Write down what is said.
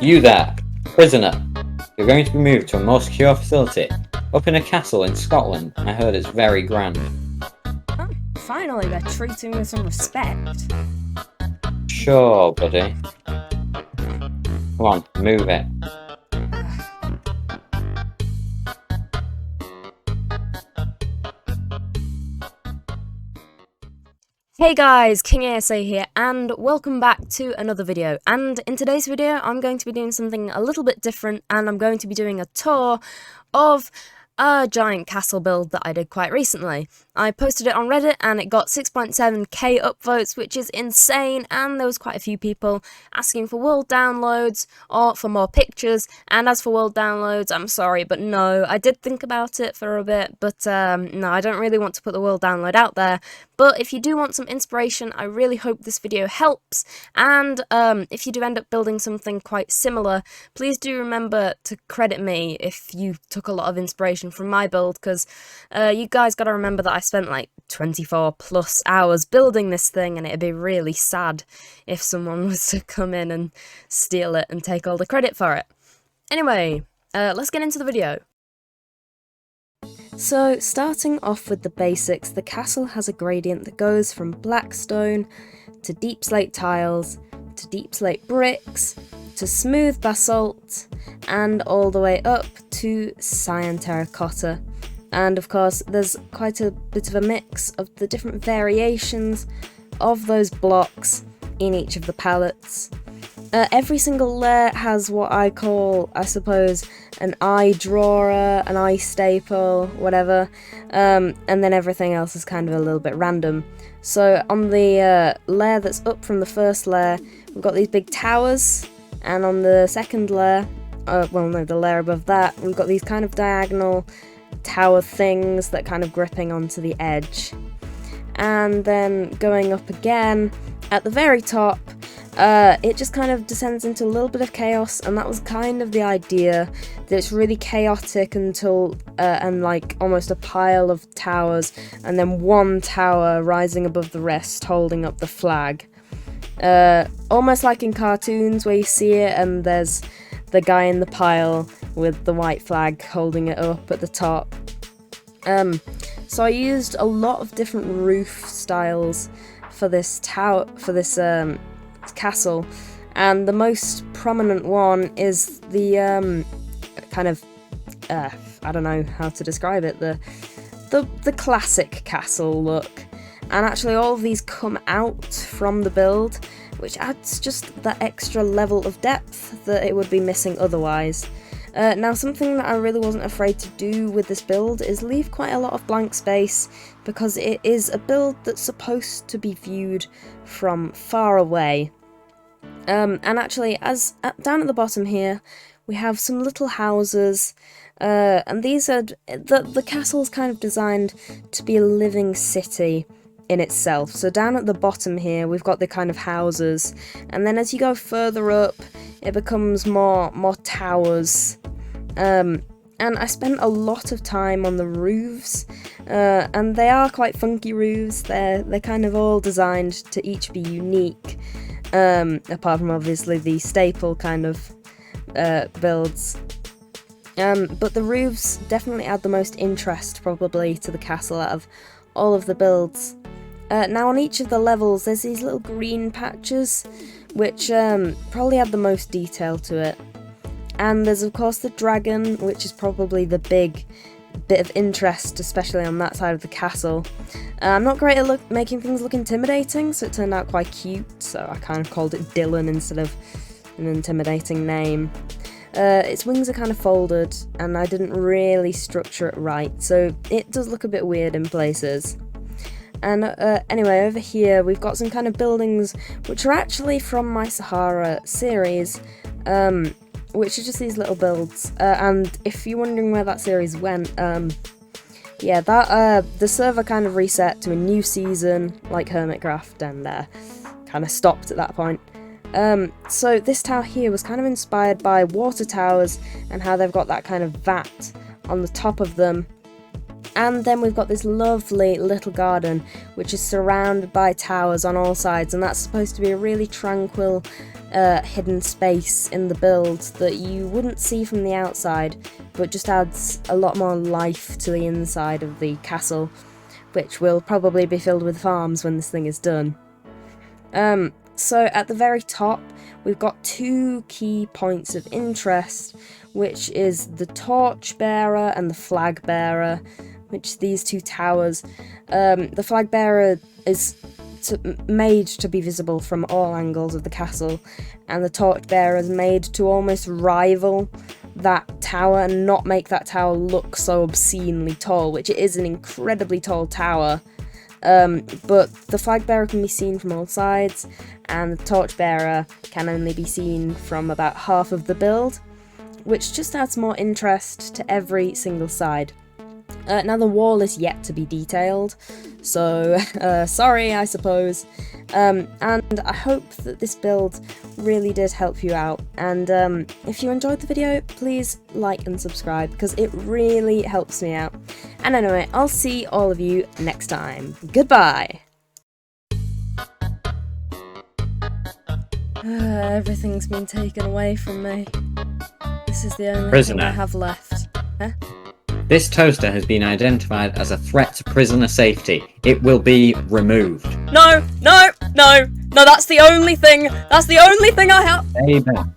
You there, prisoner. You're going to be moved to a more secure facility, up in a castle in Scotland. I heard it's very grand. Oh, finally, they're treating me with some respect. Sure, buddy. Come on, move it. Hey guys, King ASA here, and welcome back to another video. And in today's video, I'm going to be doing something a little bit different, and I'm going to be doing a tour of a giant castle build that I did quite recently. I posted it on Reddit and it got 6.7k upvotes, which is insane, and there was quite a few people asking for world downloads or for more pictures. And as for world downloads, I'm sorry, but no, I did think about it for a bit, but no, I don't really want to put the world download out there. But if you do want some inspiration, I really hope this video helps, and if you do end up building something quite similar, please do remember to credit me if you took a lot of inspiration from my build, because you guys gotta remember that I spent like 24 plus hours building this thing, and it'd be really sad if someone was to come in and steal it and take all the credit for it. Anyway, let's get into the video. So, starting off with the basics, the castle has a gradient that goes from black stone to deep slate tiles, to deep slate bricks, to smooth basalt, and all the way up to cyan terracotta. And of course, there's quite a bit of a mix of the different variations of those blocks in each of the palettes. Every single layer has what I call, I suppose, an eye drawer, an eye staple, whatever, and then everything else is kind of a little bit random. So on the layer that's up from the first layer, we've got these big towers, and on the second layer, the layer above that, we've got these kind of diagonal tower things that kind of gripping onto the edge. And then going up again, at the very top, it just kind of descends into a little bit of chaos, and that was kind of the idea, that it's really chaotic until, and like almost a pile of towers, and then one tower rising above the rest holding up the flag. Almost like in cartoons where you see it and there's the guy in the pile with the white flag holding it up at the top. So I used a lot of different roof styles for this tower, for this castle, and the most prominent one is the kind of I don't know how to describe it, the classic castle look. And actually all of these come out from the build, which adds just that extra level of depth that it would be missing otherwise. Now, something that I really wasn't afraid to do with this build is leave quite a lot of blank space, because it is a build that's supposed to be viewed from far away. And actually, down at the bottom here, we have some little houses, and these are, the castle's kind of designed to be a living city in itself. So down at the bottom here, we've got the kind of houses, and then as you go further up, it becomes more towers. And I spent a lot of time on the roofs, and they are quite funky roofs. They're kind of all designed to each be unique, apart from obviously the staple kind of builds. But the roofs definitely add the most interest probably to the castle out of all of the builds. Now on each of the levels there's these little green patches, which probably add the most detail to it. And there's of course the dragon, which is probably the big bit of interest, especially on that side of the castle. I'm not great at making things look intimidating, so it turned out quite cute, so I kind of called it Dylan instead of an intimidating name. Its wings are kind of folded, and I didn't really structure it right, so it does look a bit weird in places. And anyway, over here we've got some kind of buildings which are actually from my Sahara series, which are just these little builds. And if you're wondering where that series went, yeah, the server kind of reset to a new season, like Hermitcraft, and kind of stopped at that point. So this tower here was kind of inspired by water towers and how they've got that kind of vat on the top of them. And then we've got this lovely little garden, which is surrounded by towers on all sides, and that's supposed to be a really tranquil, hidden space in the build that you wouldn't see from the outside, but just adds a lot more life to the inside of the castle, which will probably be filled with farms when this thing is done. So at the very top, we've got two key points of interest, which is the torchbearer and the flag bearer, which these two towers. The flag bearer is made to be visible from all angles of the castle, and the torchbearer is made to almost rival that tower and not make that tower look so obscenely tall, which it is an incredibly tall tower. But the flag bearer can be seen from all sides, and the torchbearer can only be seen from about half of the build, which just adds more interest to every single side. Now the wall is yet to be detailed, so sorry, I suppose. And I hope that this build really did help you out, and if you enjoyed the video, please like and subscribe, because it really helps me out. And anyway, I'll see all of you next time. Goodbye! Everything's been taken away from me. This is the only thing I have left. Huh? This toaster has been identified as a threat to prisoner safety. It will be removed. No, that's the only thing I have. Amen.